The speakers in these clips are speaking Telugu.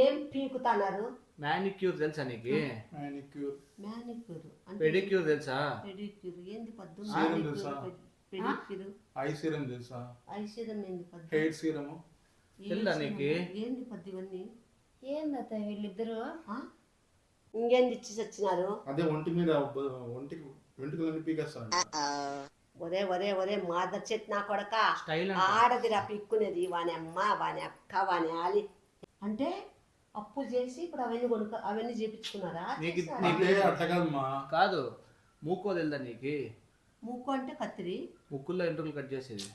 ఏం పీకుతున్నారు? మ్యానిక్యూర్ తెలుసా నీకు? మ్యానిక్యూర్ అంటే పెడిక్యూర్ తెలుసా? పెడిక్యూర్ ఏంది పద్దు? సీరం తెలుసా? పెడిక్యూర్ ఐ సీరం తెలుసా? ఐ సీరం ఏంది పద్దు? హెయిర్ సీరము తెలుసా నీకు? ఏంది పద్దు ఇవన్నీ? ఏందత్త వీళ్ళిద్దరు ఇంకేంది ఇచ్చి వచ్చినారు? అదే ఒంటి మీద ఒంటికి వెంట్రుకలన్నీ పీకేస్తాను. ఒరే ఒరే ఒరే మాదర్ చెట్ నా కొడక, స్టైల్ ఆడదిరా పిక్కునేది. వాని అమ్మ వాని అక్క వాని ఆలి అంటే అప్పు చేసి ఇప్పుడు అవన్నీ చేపించుకున్నారా? అంటే అట్లా కాదమ్మా. కాదు, మూకో తెలుదా నీకు? ముక్కు అంటే కత్తిరి, ముక్కుల్లో ఎంట్రుకలు కట్ చేసేది.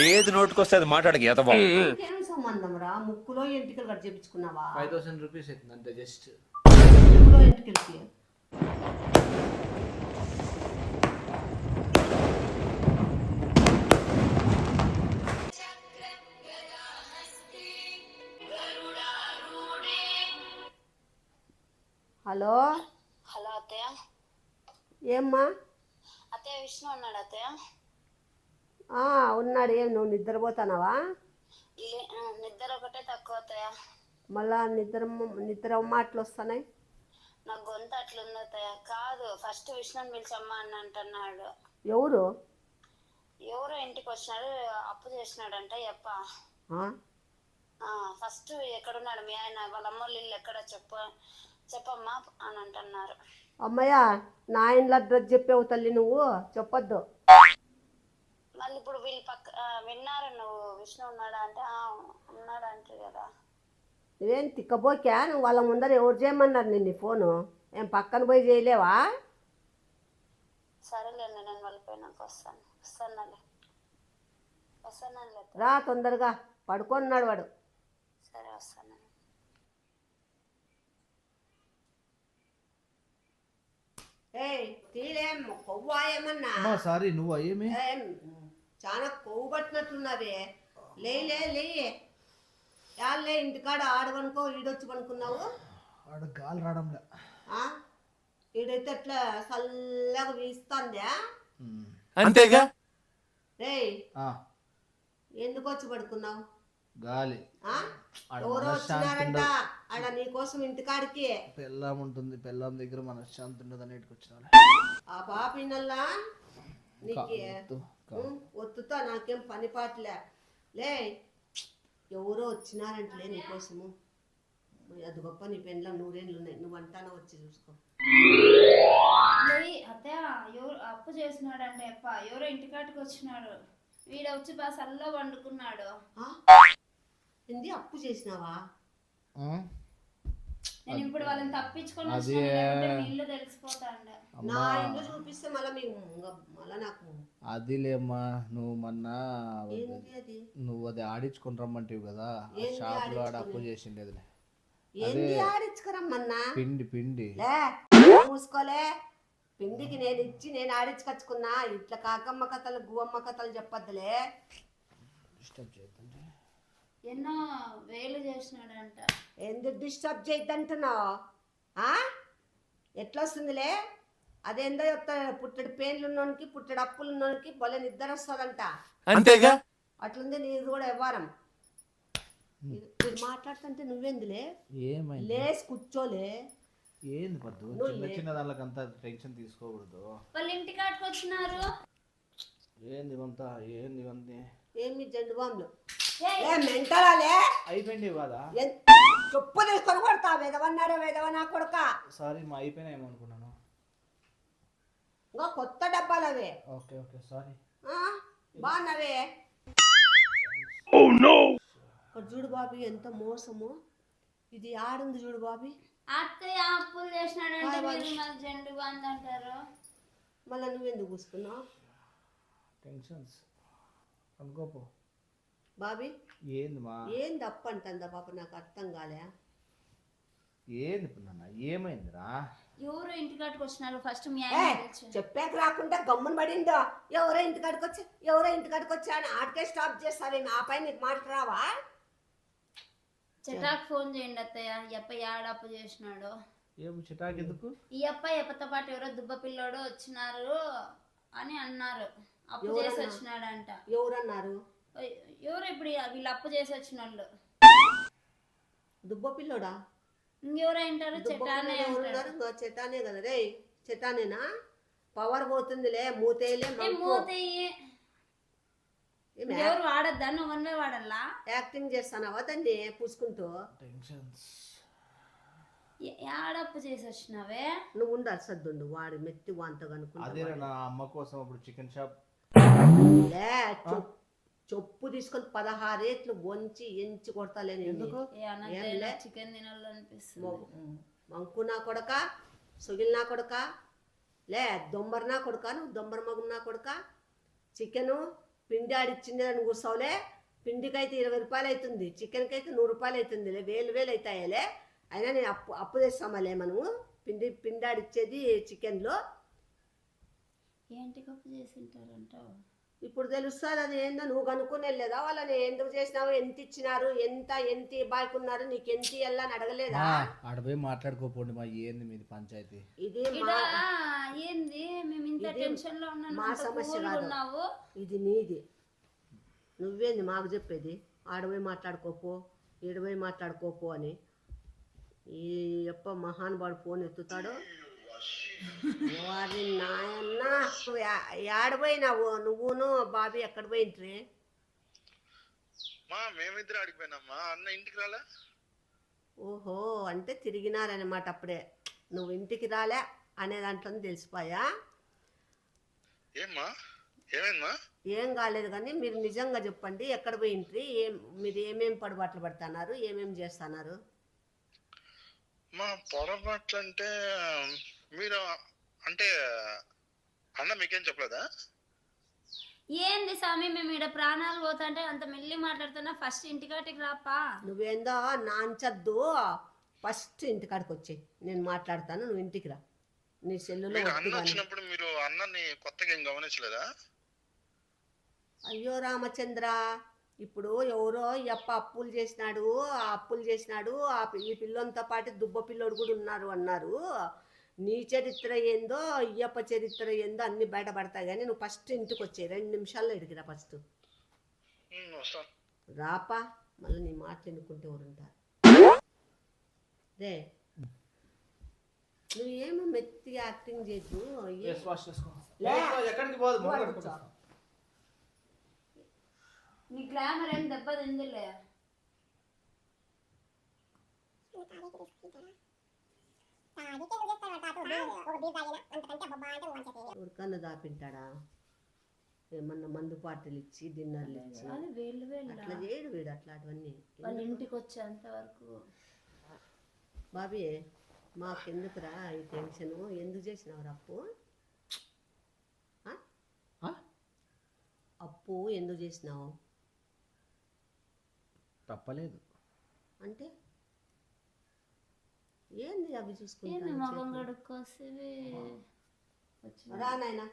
ఏది నోటుకొస్తే అది మాట్లాడక ఏం సంబంధం రా? ముక్కులో ఎంటికలు కట్ చేపించుకున్నావా? 5000 రూపీస్ అవుతుంది అంతే, జస్ట్ ముక్కులో ఎంటికలకి. హలో హలో అత్తయ్య. ఏమ్మా? అత్తయ్య విష్ణు ఉన్నాడు అత్తయ్య. ఉన్నాడు. ఏం నువ్వు నిద్రపోతానావా? నిద్ర ఒకటే తక్కువ అత్తయ్య. మళ్ళా నిద్ర మాటలు వస్తున్నాయి. నాకు గొంతు అట్లుంది అత్తయ్య. కాదు, ఫస్ట్ విష్ణుని పిలిచమ్మా అని అంటున్నాడు. ఎవరు ఇంటికి వచ్చినాడు, అప్పు చేసినాడంట ఎప్ప. ఫస్ట్ ఎక్కడున్నాడు మీ ఆయన? వాళ్ళ అమ్మోళ్ళ ఇల్లు ఎక్కడ చెప్పమ్మా అని అంటున్నారు. అమ్మయ్యా, నా ఇంట్లో అడ్రస్ చెప్పావు తల్లి, నువ్వు చెప్పొద్దు. మళ్ళీ ఇప్పుడు వీళ్ళు విన్నారు, నువ్వు విష్ణు ఉన్నాడా అంటే ఉన్నాడా అంటారు కదా. నువ్వేం తిక్కబోకా? నువ్వు వాళ్ళ ముందర ఎవరు చేయమన్నారు నిన్ను ఫోను? ఏం పక్కన పోయి చేయలేవా? సరేలేండి, నేను వెళ్ళిపోయినాక వస్తానులే. రా తొందరగా, పడుకున్నాడు వాడు. సరే వస్తాను. తీలేం కొవ్వా ఏమన్నా? సారీ, నువ్వు ఏమి చాలా కొవ్వు పట్టినట్టున్నావే. లేయే యాళ్ళే, ఇంటికాడ ఆడవనుకో, ఈడొచ్చి పనుకున్నావు. ఆడ గాలి రావడంలే. ఈడైతే అట్లా చల్లగా వీస్తుందా? అంతేగా. రే ఎందుకు వచ్చి పడుకున్నావు? గాలి. ఎవరో వచ్చినారంట ఆడ నీకోసం ఇంటికాడికి. పెళ్ళాం ఉంటుంది, పెళ్ళాం దగ్గర మనశ్శాంతి ఉండదు అనేటికి వచ్చిన ఆ పాపినల్లా నీకే ఒత్తుతా. నాకేం పని పాటలే. లే, ఎవరో వచ్చినారంటలే నీకోసము. అది గొప్ప, నీ పెళ్ళ 100 ఏళ్ళు ఉన్నాయి. నువ్వు అంటానా వచ్చి చూసుకో. అత్తయ్య ఎవరు అప్పు చేసినాడంటే ఎవరో ఇంటికాటికి వచ్చినాడు. వీడు వచ్చి బస్సల్లో వండుకున్నాడు. ఏంది అప్పు చేసినావా? నేను ఇప్పుడు వాళ్ళని తప్పించుకొని ఇల్లు తెలిసిపోతాండ. నా ఇల్లు చూపిస్తే మళ్ళా నాకు అదిలేమ్మా. నువ్వు మొన్న నువ్వు అది ఆడించుకుని రమ్మంటివి కదా, షాప్ లో ఆడ అప్పు చేసిండేదిలే. ఏంది ఆడించుకురమ్మన్నా? పిండి మూసుకోలే. పిండికి నేను ఇచ్చి నేను ఆడించుకొచ్చుకున్నా. ఇట్లా కాకమ్మ కథలు గువ్వమ్మ కథలు చెప్పొద్దులే. డిస్టర్బ్ చేయొద్దండి. ఎన్నో వేలు చేసినాడంట. ఎందుకు డిస్టర్బ్ చేయొద్దంటున్నావు? ఎట్లా వస్తుందిలే? అదేందో చెప్తాడు, పుట్టడు పేన్లు ఉన్నోనికి పుట్టడు అప్పులు ఉన్నోనికి భలే నిద్ర వస్తుందంట. అంతేగా. అట్లుంది నీది కూడా వ్యవహారం. మీరు మాట్లాడుతుంటే నువ్వేందులే? లేసి కూర్చోలే. ఏంది పద్దు, చిన్న దానికంతా టెన్షన్ తీసుకోకూడదు. వాళ్ళ ఇంటికాటికి వచ్చినారు. ఏంది ఇవంతా? ఏమి జెండు బాంబులు మెంటలాలే అయిపోయింది కదా. చెప్పు తీసుకొని కొడతా. వెదవన్నాడే వెదవ నా కొడుక. సారీ మా, అయిపోయినాయేమో అనుకున్నాను. ఇంకా కొత్త డబ్బాలు అవే. Okay sorry. బాగున్నావే. చూడు బాబీ, ఎంత మోసము. ఇది ఆడుంది చూడు బాబీ. అత్తయ్య అప్పులు చేసినాడంటే జెండు బాంబు అంటారు. మళ్ళీ నువ్వెందుకు కూసుకున్నావు? టెన్షన్స్ అనుకోపో బాబీ. ఏంది అప్పు అంటుందా పాప? నాకు అర్థం కాలే. ఏంది ఏమైందిరా? ఎవరో ఇంటికాటికి వచ్చినారు. ఫస్ట్ మీ చెప్పాక రాకుండా గమ్మున పడిందో. ఎవరో ఇంటికాడికి వచ్చా అని ఆటకే స్టాప్ చేస్తావేమి? ఆ పైన నీకు మాట రావా? చిటాక్ ఫోన్ చేయండి అత్తయ్య. ఎప్ప ఏడప్పు చేసినాడు. ఏం చిటాక్ ఎందుకు? ఈ ఎప్పతో పాటు ఎవరో దుబ్బ పిల్లోడు వచ్చినారు అని అన్నారు. అప్పు చేసి వచ్చినాడంట. ఎవరన్నారు? ఎవరు ఇప్పుడు వీళ్ళు అప్పు చేసి వచ్చిన వాళ్ళు. దుబ్బ పిల్లోడా? ఇంకెవరు అంటారు? దుబ్బ చెట్టానే పిల్లోడు అంటారు. ఉన్నారు, ఇంకో చెటానే కదా రే. చెటానేనా? పవర్ పోతుందిలే, మూతేలే మూతయ్యి ఎవరు వాడద్దా? నువ్వు వన్వే వాడల్లా? యాక్టింగ్ చేస్తానావా దాన్ని పూసుకుంటూ? టెన్షన్స్. ఏడప్పు చేసి వచ్చినావే? నువ్వు ఉండాలి సర్దుండు, వాడి మెత్తి వాంతగా అనుకుంటా. అదే నా అమ్మ కోసం అప్పుడు చికెన్ షాప్ లే, చొప్పు తీసుకొని 16 రేట్లు వంచి ఎంచి కొడతాలే నేను. చికెన్ తినాలనిపిస్తుంది. మంకు నా కొడక, సొగిల్ నా కొడక, లే దొంబర్ నా కొడక, నువ్వు దొంబర్ మగం నా కొడక. చికెను పిండి ఆడిచ్చిందని కూర్చోవులే. పిండికైతే 20 రూపాయలు అవుతుంది, చికెన్కి అయితే 100 రూపాయలు అవుతుంది. వేలు అవుతాయలే. అయినా నేను అప్పు తెస్తామలే మనము. పిండి ఆడిచ్చేది చికెన్లో. ఏంటి కప్పు చేసింటారంటావు? ఇప్పుడు తెలుస్తుంది అది ఏందో. నువ్వు కనుక్కునే లేదా వాళ్ళని? ఎందుకు చేసినావు, ఎంత ఇచ్చినారు, ఎంత బాగున్నారు, నీకు ఎంత ఇవ్వాలని అడగలేదా? ఆడపోయి మాట్లాడుకోపోండి మా. ఏంది మీది పంచాయతీ? ఇది ఏంది మేము ఇంత టెన్షన్ లో ఉన్నాను, మా సమస్య కాదు, ఇది నీది. నువ్వేంది మాకు చెప్పేది? ఆడపోయి మాట్లాడుకోపో, ఈడపోయి మాట్లాడుకోపో అని. ఈ ఎప్ప మహానుభావుడు ఫోన్ ఎత్తుతాడో వారి నాయన్న. ఏడపోయినావు నువ్వును బాబీ? ఎక్కడ పోయింట్రీ? మేమిద్దరు అడిగిపోయినమ్మా, అన్న ఇంటికి రాలే. ఓహో, అంటే తిరిగినారనమాట అప్పుడే. నువ్వు ఇంటికి రాలే అనే దాంట్లో తెలిసిపోయా? ఏమ్మా, ఏమైందమ్మా? ఏం కాలేదు కానీ మీరు నిజంగా చెప్పండి, ఎక్కడ పోయింట్రీ? మీరు ఏమేమి పడుబాట్లు పడుతున్నారు, ఏమేమి చేస్తున్నారు? మా పొరపాట్లు అంటే మీరు అంటే అన్న మీకేం చెప్పలేదా? ఏంది స్వామి, మేము ఇక్కడ ప్రాణాలు పోతుంటే అంత మెల్లి మాట్లాడుతున్నా. ఫస్ట్ ఇంటికాటికి రాపా. నువ్వేందో నాంచద్దు, ఫస్ట్ ఇంటికాడికి వచ్చేయి, నేను మాట్లాడతాను. నువ్వు ఇంటికి రా. నీ సెల్లులో అన్న వచ్చినప్పుడు మీరు అన్నని కొత్తగా ఏం గమనించలేదా? అయ్యో రామచంద్ర, ఇప్పుడు ఎవరో ఎప్ప అప్పులు చేసినాడు, ఆ అప్పులు చేసినాడు, ఈ పిల్లంతో పాటు దుబ్బ పిల్లోడు కూడా ఉన్నారు అన్నారు. నీ చరిత్ర ఏందో, అయ్యప్ప చరిత్ర ఏందో అన్ని బయటపడతాయి. కానీ నువ్వు ఫస్ట్ ఇంటికి వచ్చాయి, 2 నిమిషాల్లో ఇడిగిరా ఫస్ట్. రాపా, మళ్ళీ నీ మాటలు ఎన్నుకుంటే ఎవరుంటారు రే. నువ్వేమో మెత్తిగా యాక్టింగ్ చేయద్దు. ఎక్కడికి పోదు. నీ గ్లామర్ ఏం దెబ్బ తిందిలే. ఎవరికన్నా దాపింటాడా? ఏమన్నా మందు పార్టీలు ఇచ్చి, డిన్నర్లు ఇచ్చి అట్లా చేయడు వీడు. అట్లాంటివన్నీ వాళ్ళ ఇంటికి వచ్చేంత వరకు. బాబీ, మాకెందుకురా ఈ టెన్షన్? ఎందుకు చేసినావు అప్పు? అప్పు ఎందుకు చేసినావు? తప్పలేదు అంటే ఏంది అవి చూసుకుంటా? మగం గడుక్కోసి రా నాయన,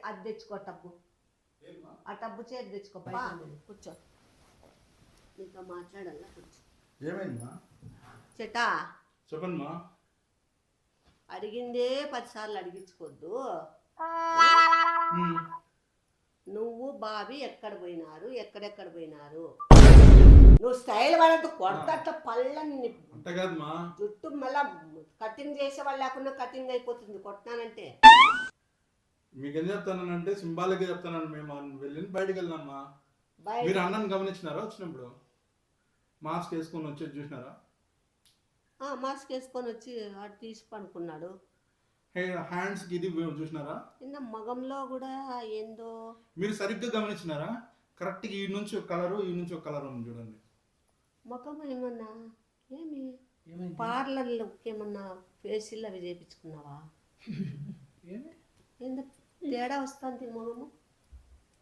అది తెచ్చుకో టబ్బు. ఆ టబ్బు చేతి తెచ్చుకో, కూర్చో. నీతో మాట్లాడాలా? కూర్చో. ఏమైందమ్మా? చెటా చెప్పండిమా. అడిగిందే 10 సార్లు అడిగించుకోవద్దు. నువ్వు బాబీ ఎక్కడ పోయినారు, ఎక్కడెక్కడ పోయినారు? నువ్వు స్టైల్ పడద్దు, కొడత పళ్ళని జుట్టు మళ్ళా కటింగ్ చేసే వాళ్ళు లేకుండా కటింగ్ అయిపోతుంది కొట్టినానంటే. మీకు ఏం చెప్తానంటే సింబాలిక్ చెప్తాను. మేము వెళ్ళి బయటకు వెళ్ళినమ్మా. మీరు అన్నని గమనించినారా? వచ్చినప్పుడు మాస్క్ వేసుకొని వచ్చి చూసినారా? మాస్క్ వేసుకొని వచ్చి వాడు తీసి పడుకున్నాడు. హ్యాండ్స్ కి ఇది చూసినారా? కింద మగంలో కూడా ఏందో మీరు సరిగ్గా గమనించినారా? కరెక్ట్ గా ఈ నుంచి ఒక కలరు, ఈ నుంచి ఒక కలర్ ఉంది చూడండి. ముఖం ఏమన్నా ఏమి పార్లర్లో ఏమన్నా ఫేషియల్ అవి చేయించుకున్నావా? ఏందో తేడా వస్తుంది మొగము.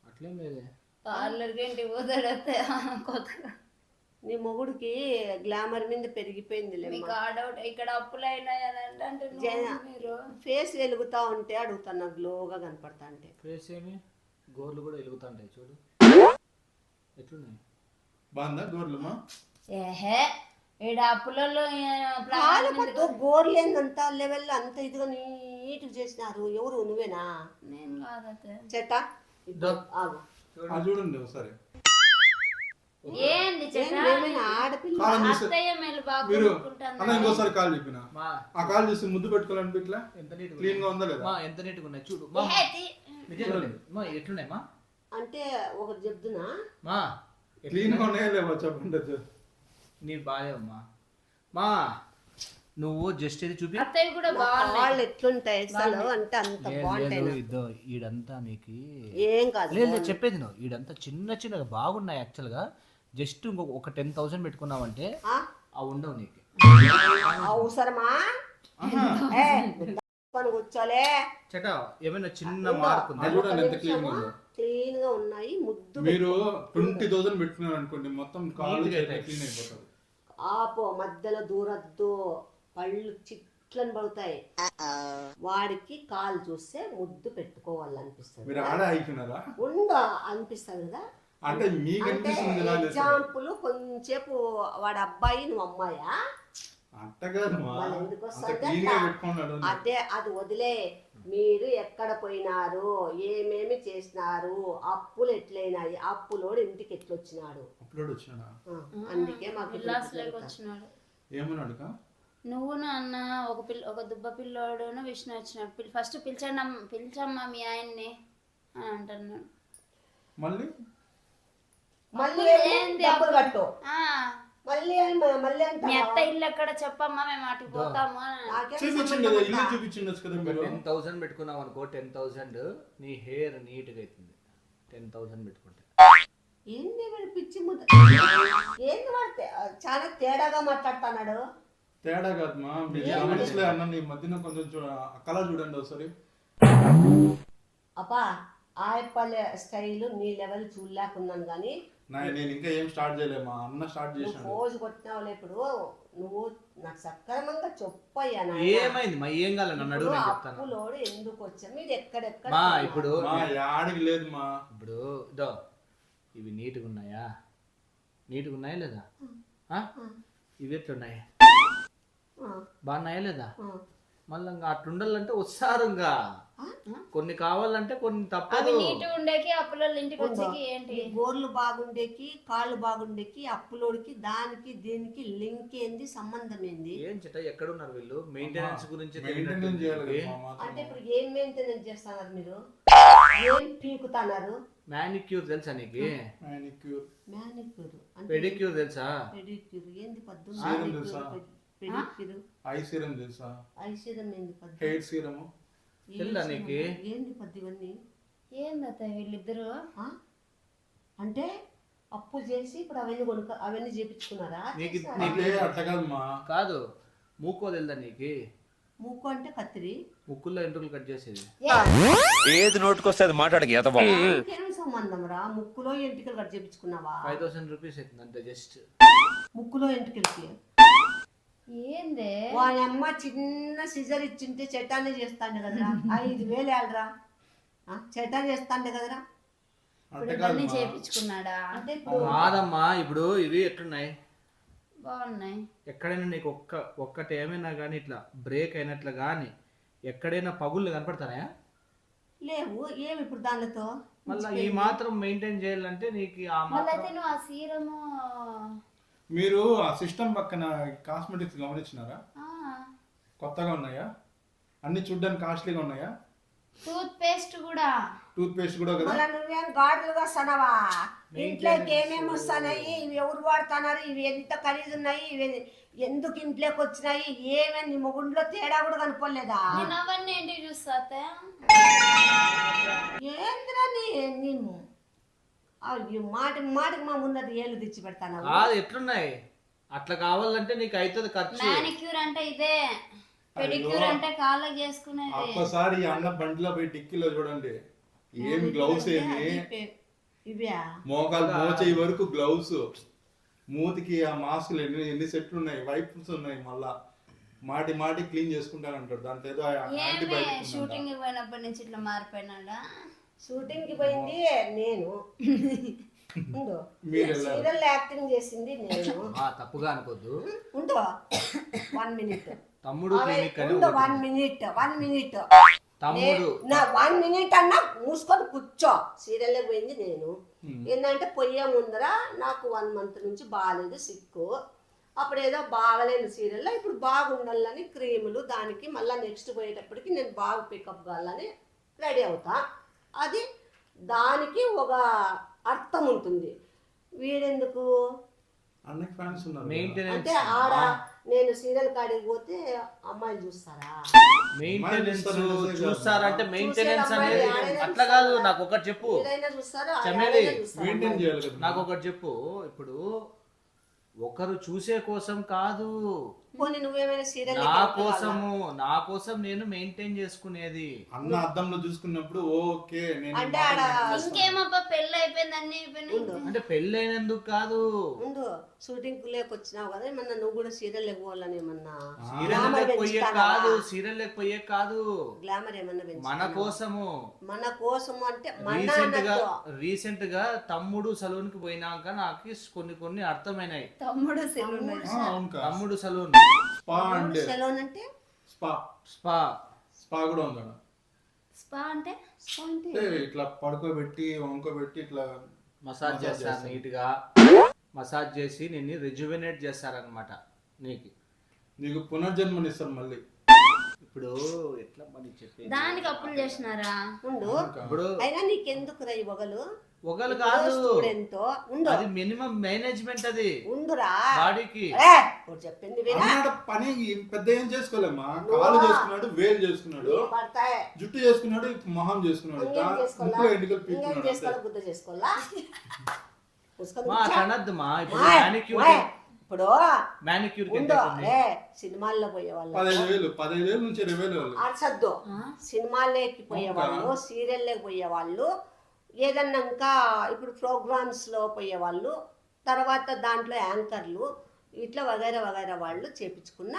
అట్లేం లేదే. పార్లర్కి ఏంటి పోతాడు కొత్తగా. నీ మొగుడికి గ్లామర్ మీద పెరిగిపోయింది. ఇక్కడ అప్పులైనా మీరు ఫేస్ వెలుగుతా ఉంటే అడుగుతాను, గ్లోగా కనపడతా అంటే. ఫేస్ ఏమి గోర్లు కూడా వెలుగుతాంటాయి చూడు, ఎట్లున్నాయి? బాగుందా గోర్లమ్మా? ఏహే, ఈడ అప్పులలో గోర్లు ఏందంతా లెవెల్ అంత ఇదిగా నీట్గా చేసినారు. ఎవరు? నువ్వేనా? నేను కాదతే. చెట్టా చూడండి ఒకసారి. ఏంది చెట్ట ఏమైనా ఆడపిల్ల కాలం చేస్తే అత్తయ్య మేలు బాగా మీరు కొనుక్కుంటాను. అన్న ఇంకోసారి కాల్ చెప్పిన మా ఆ కాల్ చేసి ముద్దు పెట్టుకోవాలని ఇట్లా ఎంత నీట్గా క్లీన్ గా ఉందా లేదా మా ఎంత నీట్గా ఉన్నాయి చూడు మా నిజంగా లేదు. మా ఎట్లున్నాయి మా అంటే ఒకటి చెప్తున్నా మా క్లీన్ గా ఉన్నాయా లేవా చెప్పండి నీ బాలేవమ్మా మా నువ్వు జస్ట్ ఇది చూపి అత్తయ్య కూడా బాగున్నాయి. వాళ్ళు ఎట్లుంటాయి అసలు అంటే అంత బాగుంటాయి నాకు. ఇద్దో ఈడంతా నీకు ఏం కాదు లేదు లేదు, చెప్పేది నువ్వు ఈడంతా చిన్న చిన్నగా బాగున్నాయి యాక్చువల్గా. జస్ట్ ఇంకొక ఒక 10,000 పెట్టుకున్నావంటే ఆ? అవి ఉండవు నీకు. అవసరమా పని కూర్చోలే చెట ఏమైనా చిన్న మార్పు ఉందా? అది కూడా ఎంత క్లీన్ గా ఉందో. క్లీన్ గా ఉన్నాయి ముద్దు మీరు 20,000 పెట్టుకున్నారు అనుకోండి మొత్తం కాలు క్లీన్ అయిపోతుంది. ఆపో మధ్యలో దూరద్దు, పళ్ళు చిట్లని పడుతాయి. వాడికి కాలు చూస్తే ముద్దు పెట్టుకోవాలనిపిస్తుంది. మీరు ఆడ అయిపోయినారా ఉందా అనిపిస్తుంది కదా. అంటే మీకు అంటే అనిపిస్తుంది ఇలా చేస్తే. ఎగ్జాంపుల్ కొంచెంసేపు వాడు అబ్బాయి నువ్వు అమ్మాయా అంత కాదు మా వాళ్ళు ఎందుకు అంత వస్తారు క్లీన్ గా పెట్టుకున్నాడు. అదే అది వదిలే. మీరు ఎక్కడ పోయినారు, ఏమేమి చేసినారు, అప్పులు ఎట్లయినాయి, అప్పులోడు ఇంటికి ఎట్లొచ్చినాడు, అప్లోడ్ వచ్చినాడా అందుకే మాకు విలాస్లోకి వచ్చినాడు. ఏమన్నాడు నువ్వును అన్న ఒక దుబ్బ పిల్లోడును విష్ణు వచ్చినాడు. ఫస్ట్ పిలిచమ్మా మీ ఆయన్ని అని అంటున్నాడు. మళ్ళీ మళ్ళీ డబ్బులు కట్టు, ఆ, మళ్ళీ మళ్ళీ మీ అంటావా? అత్త ఇల్లు ఎక్కడ చెప్పమ్మా మేము అటుకు పోతాము అని. నాకేం చూపించింది సంబంధం ఇల్లు ఉందా? చూపించిండొచ్చు కదా మీరు 10,000 పెట్టుకున్నావు అనుకో, 10,000 నీ హెయిర్ నీట్గా అవుతుంది. 10,000 పెట్టుకుంటే ఏంది వీడు పిచ్చి ముద్ద, ఏంది వాడు చాలా తేడాగా మాట్లాడుతున్నాడు. తేడా కాదు మా మీరు గమనించలే అన్న ఈ మధ్యన కొంచెం కళ చూడండి ఒకసారి. అబ్బా ఆయపల్లె స్టైల్ నీ లెవెల్ చూడలేకున్నాను కానీ నేను ఇంకా ఏం స్టార్ట్ చేయలేమా అన్న స్టార్ట్ నువ్వు చేసాడు. పోజు కొట్టినావులే. ఇప్పుడు నువ్వు నాకు సక్రమంగా చెప్పయ్యా నాయనా. ఏమైంది మా ఏం కావాలి నన్ను అడుగు, నేను చెప్తాను. అప్పులోడు ఎందుకు వచ్చా, మీరు ఎక్కడెక్కడ మా ఇప్పుడు మా యాడికి లేదు మా ఇప్పుడు ఇదో ఇవి నీట్గా ఉన్నాయా? నీట్గా ఉన్నాయా లేదా? ఆ? ఇవి ఎట్లున్నాయి? బాగున్నాయా లేదా? మళ్ళీ ఇంకా అట్లుండాలంటే వస్తారు ఇంకా కొన్ని కావాలంటే కొన్ని అవి తప్పదు. నీట్గా ఉండేకి అప్పుల ఇంటికి వచ్చేకి ఏంటి ఈ గోర్లు బాగుండేకి, కాళ్ళు బాగుండేకి, అప్పులోడికి దానికి దీనికి లింక్ ఏంది, సంబంధం ఏంది? ఏం చెట్ట ఎక్కడున్నారు వీళ్ళు? మెయింటెనెన్స్ గురించి మెయింటెనెన్స్ చేయాలి తెలియనట్టు కదా మా అంటే మాత్రం. ఇప్పుడు ఏం మెయింటెనెన్స్ చేస్తున్నారు మీరు, ఏం పీకుతున్నారు? మ్యానిక్యూర్ తెలుసా నీకు? Manicure. మ్యానిక్యూర్ అంటే పెడిక్యూర్ తెలుసా? పెడిక్యూర్ ఏంది పద్దు? సీరం తెలుసా? పెడిక్యూర్ ఐ సీరం తెలుసా? ఐశ్వర్యం ఏంది పద్దు? హెయిర్ సీరము తెల్దా నీకు? ఏంది పద్దు ఇవన్నీ? ఏంది అత్తయ్య వీళ్ళిద్దరు? ఆ? అంటే అప్పు చేసి ఇప్పుడు అవన్నీ చేపించుకున్నారా? నీకు చేసినారా? అంటే అట్లా కాదు మా కాదు, మూకో తెలుదా నీకు? ముక్కు అంటే కత్తిరి. ముక్కుల్లో ఎంట్రుకలు కట్ చేసేది. ఏది నోటుకొస్తే అది మాట్లాడక ఎతబా ఏం సంబంధం రా? ముక్కులో ఎంటికలు కట్ చేపించుకున్నావా? 5,000 రూపీస్ అవుతుంది అంతే జస్ట్. ముక్కులో ఎంటికలకి ఏందే వాళ్ళ అమ్మ చిన్న సిజర్ ఇచ్చింటే చట్టాన్ని చేస్తాండే కదరా. 5,000 ఏళ్ళరా చట్టాన్ని చేస్తాండే కదరా. అంటే కాదు ఇవన్నీ మా. చేపించుకున్నాడా? అంటే ఇప్పుడు కాదమ్మా, ఇప్పుడు ఇవి ఎట్లున్నాయి? బాగున్నాయి. ఎక్కడైనా నీకు ఒక్కటి ఏమైనా కానీ ఇట్లా బ్రేక్ అయినట్లు కానీ ఎక్కడైనా పగుళ్ళు కనపడతాయా? లేవు. ఏమి ఇప్పుడు దానితో మళ్ళీ ఈ మాత్రం మెయింటైన్ చేయాలంటే నీకు ఆ మళ్ళీ మాత్రం అయితే నువ్వు ఆ సీరము మీరు ఆ సిస్టమ్ పక్కన కాస్మెటిక్స్ గమనించినారా? ఆ, కొత్తగా ఉన్నాయా? అన్ని చూడ్డానికి కాస్ట్లీగా ఉన్నాయా? టూత్ పేస్ట్ కూడా టూత్ పేస్ట్ కూడా కదా. మళ్ళీ నువ్వేం గాడులుగా వస్తున్నావా? ఇంట్లోకి ఏమేమి వస్తున్నాయి, ఇవి ఎవరు వాడుతున్నారు, ఇవి ఎంత ఖరీదు ఉన్నాయి, ఇవి ఎందుకు ఇంట్లోకి వచ్చినాయి, ఏమేమి నీ మొగుండ్లో తేడా కూడా కనుకోలేదా? నేను అవన్నీ ఏంటి చూస్తా అత్తయ్య? ఏంద్రా నీ అయ్యో మాటికి మా ముందర ఏళ్ళు తెచ్చి పెడతాను. కాదు ఎట్లున్నాయి అట్లా కావాలంటే నీకు అవుతుంది ఖర్చు. మానిక్యూర్ అంటే ఇదే, పెడిక్యూర్ అంటే కాళ్ళకి చేసుకునేది. ఒక్కసారి ఈ అన్న బండిలో పోయి డిక్కీలో చూడండి ఏం గ్లౌస్ ఏమి, ఇవ్యా మోకాలు మోచేయి వరకు గ్లౌస్, మూతికి ఆ మాస్కులు ఎన్ని సెట్లు ఉన్నాయి, వైప్స్ ఉన్నాయి, మళ్ళా మాటి క్లీన్ చేసుకుంటానంటాడు. దాంట్లో ఏదో ఏమి యాంటీబయాటిక్ షూటింగ్ పోయినప్పటి నుంచి ఇట్లా మారిపోయినాడా? షూటింగ్ కి పోయింది నేను, మీరు వెళ్ళారు. సీరియల్ యాక్టింగ్ చేసింది నేను. తప్పుగా అనుకోద్దు. ఉండు 1 minute తమ్ముడు క్లినిక్ అని ఉండు ఒకటి 1 minute తమ్ముడు నా 1 మినిట్ అన్నా మూసుకొని కూర్చో. సీరియల్లో పోయింది నేను. ఏంటంటే పొయ్యే ముందర నాకు 1 మంత్ నుంచి బాగాలేదు సిక్కు. అప్పుడు ఏదో బాగలేని సీరియల్లో ఇప్పుడు బాగుండాలని క్రీములు దానికి మళ్ళీ నెక్స్ట్ పోయేటప్పటికి నేను బాగా పికప్ కావాలని రెడీ అవుతా. అది దానికి ఒక అర్థం ఉంటుంది. వీడెందుకు అన్నకి ఫ్యాన్స్ ఉన్నారు మెయింటెనెన్స్ అంటే ఆడ నేను సీరియల్ కాడికి పోతే అమ్మాయిలు చూస్తారా? మెయింటెనెన్స్ చూస్తారంటే మెయింటెనెన్స్ అనేది అట్లా కాదు. నాకు ఒకటి చెప్పు మీరైనా చూస్తారా? చమేలి, మెయింటైన్ చేయాలి కదా. నాకు ఒకటి చెప్పు. ఇప్పుడు ఒకరు చూసే కోసం కాదు, పోనీ నువ్వేమైనా సీరియల్ నా కోసం నేను మెయింటైన్ చేసుకునేది. అన్న అద్దంలో చూసుకున్నప్పుడు ఓకే నేను అంటే ఆడ ఇంకేమబ్బా పెళ్ళి అయిపోయింది అన్ని అయిపోయినాయి. అంటే పెళ్ళైనందుకు కాదు, ముందు షూటింగ్ లేకొచ్చినావు కదా, ఏమన్నా నువ్వు కూడా సీరియల్ లేకపోవాలని ఏమన్నా సీరియల్ లేకపోయే కాదు, సీరియల్ లేకపోయే కాదు, గ్లామర్ ఏమన్నా మన కోసము. మన కోసము అంటే రీసెంట్ గా తమ్ముడు సలూన్ కి పోయినాక నాకు కొన్ని అర్థమైనాయి. తమ్ముడు సెలూన్ తమ్ముడు సలూన్ స్పా అంటే సెలూన్ అంటే స్పా స్పా స్పా కూడా ఉంది ఆడ. స్పా అంటే అంటే ఇట్లా పడుకోబెట్టి వంకోబెట్టి ఇట్లా మసాజ్ చేస్తారు నీట్ గా. మసాజ్ చేసి నిన్ను రిజువినేట్ చేస్తారనమాట. నీకు పునర్జన్మనిస్తారు మళ్ళీ. ఇప్పుడు ఎట్లా మరి చెప్పేది, దానికి అప్పులు చేసినారా? ఉండు. ఇప్పుడు అయినా నీకెందుకు రా ఈ ఒకరు కాదు, స్టూడెంట్ ఉండు, అది మినిమం మేనేజ్మెంట్, అది ఉండురా బాడీకి. చెప్పింది అన్నాడు పని పెద్ద ఏం చేసుకోలేమ్మా. కాలు చేసుకున్నాడు, వేలు చేసుకున్నాడు, పడతాయి, జుట్టు చేసుకున్నాడు, మొహం చేసుకున్నాడు, ముక్కులో ఎండుకలు పీక్కున్నాడు. చేసుకోవాలి, గుద్ద చేసుకోవాలా? మా కనద్దుమా. ఇప్పుడు ఇప్పుడు మ్యానిక్యూర్ సినిమాల్లో పోయే వాళ్ళు 15,000 నుంచి 20,000 అర్చద్దు. సినిమాల్లోకి పోయే వాళ్ళు, సీరియల్లోకి పోయే వాళ్ళు, ఏదన్నా ఇంకా ఇప్పుడు ప్రోగ్రామ్స్ లో పోయే వాళ్ళు, తర్వాత దాంట్లో యాంకర్లు, ఇట్లా వగైరా వగైరా వాళ్ళు చేపించుకున్న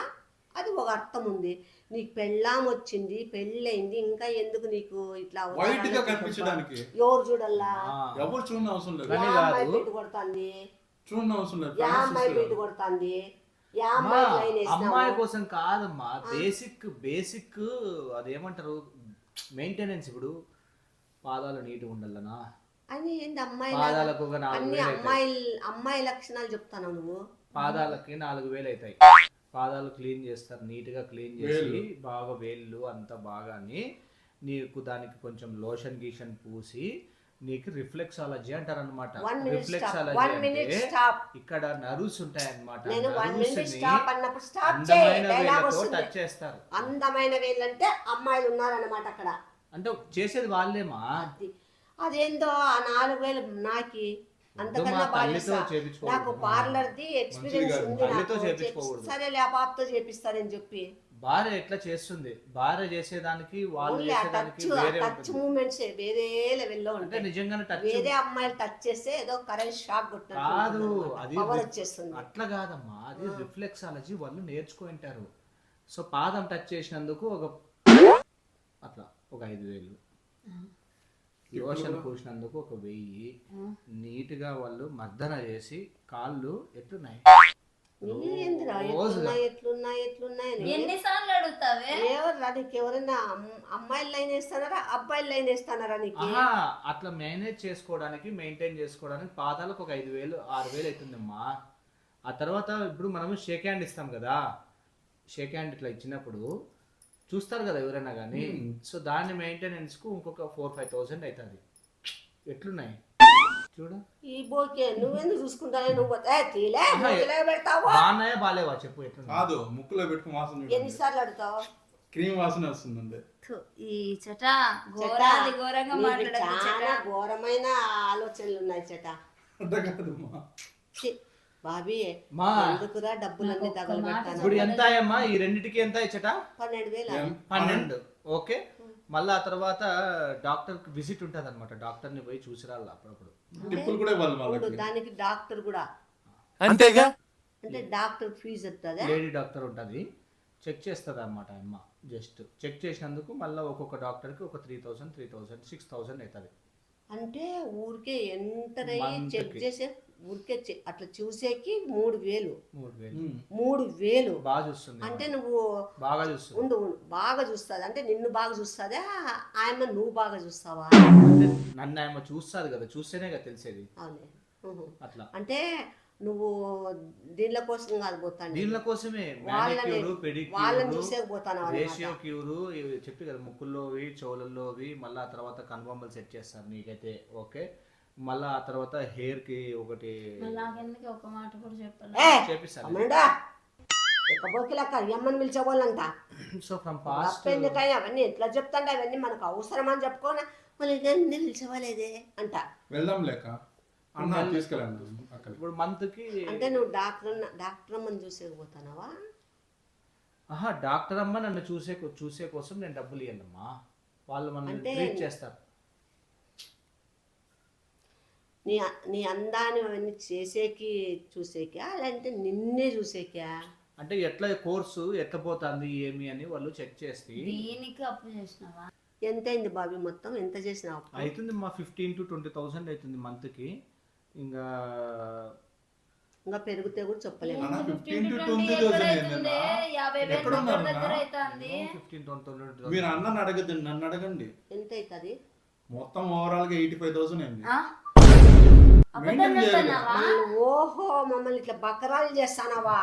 అది ఒక అర్థం ఉంది. నీకు పెళ్ళాం వచ్చింది, పెళ్ళయింది, ఇంకా ఎందుకు నీకు ఇట్లా వైట్ గా కనిపించడానికి? ఎవరు చూడల్లా? ఎవరు చూడని అవసరం లేదు. అమ్మాయి బీటు కొడుతుంది, చూడని అవసరం లేదు. అమ్మాయి బీటు కొడుతుంది, అమ్మాయి కోసం కాదమ్మా. బేసిక్ అదేమంటారు మెయింటెనెన్స్. ఇప్పుడు పాదాలు నీట్గా ఉండాలనా అని ఏంది అమ్మాయి? పాదాలకు ఒక 4,000 అమ్మాయి లక్షణాలు చెప్తాను నువ్వు. పాదాలకి 4,000 అవుతాయి. పాదాలు క్లీన్ చేస్తారు, నీట్ గా క్లీన్ చేసి బాగా వేళ్ళు అంతా బాగాని నీకు దానికి కొంచెం లోషన్ గీషన్ పూసి నీకు రిఫ్లెక్సాలజీ అంటారు అనమాట. రిఫ్లెక్సాలజీ అంటే ఇక్కడ నర్వ్స్ ఉంటాయి అనమాట. అందమైన వేళ్ళతో టచ్ చేస్తారు. అందమైన వేళ్ళంటే అమ్మాయిలు ఉన్నారన్నమాట అక్కడ. అంటే చేసేది వాళ్ళేమా. అదేందో ఆ 4,000 నాకి అంతకన్నా నాకు పార్లర్ది ఎక్స్పీరియన్స్ ఉంది. సరేలే ఆ పాపతో చేపిస్తారని చెప్పి భార్య ఎట్లా చేస్తుంది, భార్య చేసేదానికి వాళ్ళు టచ్ మూమెంట్స్ వేరే లెవెల్లో ఉంటాయి. నిజంగానే వేరే అమ్మాయిలు టచ్ చేస్తే ఏదో కరెంట్ షాక్ కాదు, అది పవర్ వచ్చేస్తుంది. అట్లా కాదమ్మా, అది రిఫ్లెక్సాలజీ వాళ్ళు నేర్చుకుంటారు. సో పాదం టచ్ చేసినందుకు అట్లా ఒక 5,000, లోషన్ పూసినందుకు ఒక 1,000, నీట్ గా వాళ్ళు మర్దన చేసి కాళ్ళు ఎట్లున్నాయి ఎన్నిసార్లు అడుగుతావే? ఎవరైనా అమ్మాయిలు లైన్ వేస్తానారా, అబ్బాయిలు లైన్ వేస్తానారా నీకు? అట్లా మేనేజ్ చేసుకోవడానికి, మెయింటైన్ చేసుకోవడానికి పాదాలకు ఒక 5,000 6,000 అవుతుందమ్మా. ఆ తర్వాత ఇప్పుడు మనము షేక్ హ్యాండ్ ఇస్తాం కదా, షేక్ హ్యాండ్ ఇట్లా ఇచ్చినప్పుడు చూస్తారు కదా ఎవరైనా కానీ. సో దాన్ని మెయింటెనెన్స్ కు ఇంకొక 4,000-5,000 అవుతుంది. ఎట్లున్నాయి చూడు. ఈ బోకే నువ్వెందుకు చూసుకుంటానే? నువ్వు పెడతావు బాగున్నాయా బాలేవా చెప్పు. ఎట్లా కాదు, ముక్కులో పెట్టుకుని వాసన ఎన్నిసార్లు అడుగుతావు? క్రీమ్ వాసన వస్తుంది. ఈ చట ఘోరంగా చాలా ఘోరమైన ఆలోచనలు ఉన్నాయి చట. బాబీ ఎందుకురా డబ్బులన్నీ తగలబెట్టాను. ఇప్పుడు ఎంత అయ్యమ్మా ఈ రెండింటికి? ఎంత ఇచ్చట? 12,000. ఓకే. మళ్ళీ ఆ తర్వాత డాక్టర్ విజిట్ ఉంటది అనమాట. డాక్టర్ ని పోయి చూసిరాలి అప్పుడప్పుడు. దానికి డాక్టర్ కూడా అంతేగా, అంటే డాక్టర్ ఫీజు వస్తుందా? లేడీ డాక్టర్ ఉంటది, చెక్ చేస్తుంది అనమాట. అమ్మ జస్ట్ చెక్ చేసినందుకు మళ్ళీ ఒక్కొక్క డాక్టర్ కి ఒక 3,000, 6,000 అవుతుంది. అంటే ఊరికే ఎంత చెక్ చేసే ఊరికే అట్లా చూసేకి 3000. 3000 3000 బాగా చూస్తుంది, అంటే నువ్వు బాగా చూస్తుంది. ఉండు బాగా చూస్తుంది అంటే నిన్ను బాగా చూస్తుందా ఆయమ్మ నువ్వు బాగా చూస్తావా? అంటే నన్ను ఆమె చూస్తుంది కదా, చూస్తేనే కదా తెలిసేది. అవునే. అట్లా అంటే నువ్వు దీనిల కోసం కాదు పోతాను, దీనిల కోసమే వాళ్ళని మ్యానిక్యూర్, వాళ్ళని పెడిక్యూర్, చూసే పోతాను రేషియో క్యూర్ చెప్పి కదా, ముక్కుల్లోవి చెవులలోవి, మళ్ళీ ఆ తర్వాత కనుబొమ్మలు సెట్ చేస్తారు నీకైతే ఓకే. మళ్ళీ ఆ తర్వాత హెయిర్ కి ఒకటి నాకెందుకు ఒక మాట కూడా చెప్పాలి. చేపిస్తాను. బోకిలక్క అమ్మని పిలిచేవాళ్ళంట. సో ఫ్రమ్ పాస్ట్ ఎందుకని అవన్నీ ఎట్లా చెప్తాంటే అవన్నీ మనకు అవసరం అని చెప్పుకోనా మళ్ళీ పిలిచేవాలేదే అంట. వెళ్దాం లేక అన్న తీసుకెళ్ళండి అక్కడ. ఇప్పుడు మంత్ కి అంటే నువ్వు డాక్టర్ అమ్మని చూసేకపోతానావా? డాక్టర్ అమ్మ నన్ను చూసే కోసం నేను డబ్బులు ఇవ్వనమ్మా, వాళ్ళు మనల్ని ట్రీట్ చేస్తారు. నీ అందాన్ని అవన్నీ చేసేకి చూసేకా లేదంటే నిన్నే చూసేకా? అంటే ఎట్లా కోర్సు ఎట్లా పోతుంది ఏమి అని వాళ్ళు చెక్ చేసి. దీనికి అప్పు చేసినావా? ఎంత అయింది బాబీ మొత్తం ఎంత చేసినావు? అవుతుంది మా 15,000 to 20,000 అవుతుంది మంత్ కి. ఇంకా పెరిగితే కూడా చెప్పలేము. 15 to 20,000 ఎక్కడ ఉన్నారు? 15-20,000 మీరు అన్నని అడగద్దు, నన్ను అడగండి. ఎంత అవుతుంది మొత్తం ఓవరాల్ గా 85,000 అయింది. ఓహో మమ్మల్ని ఇట్లా బకరాలు చేస్తానవా?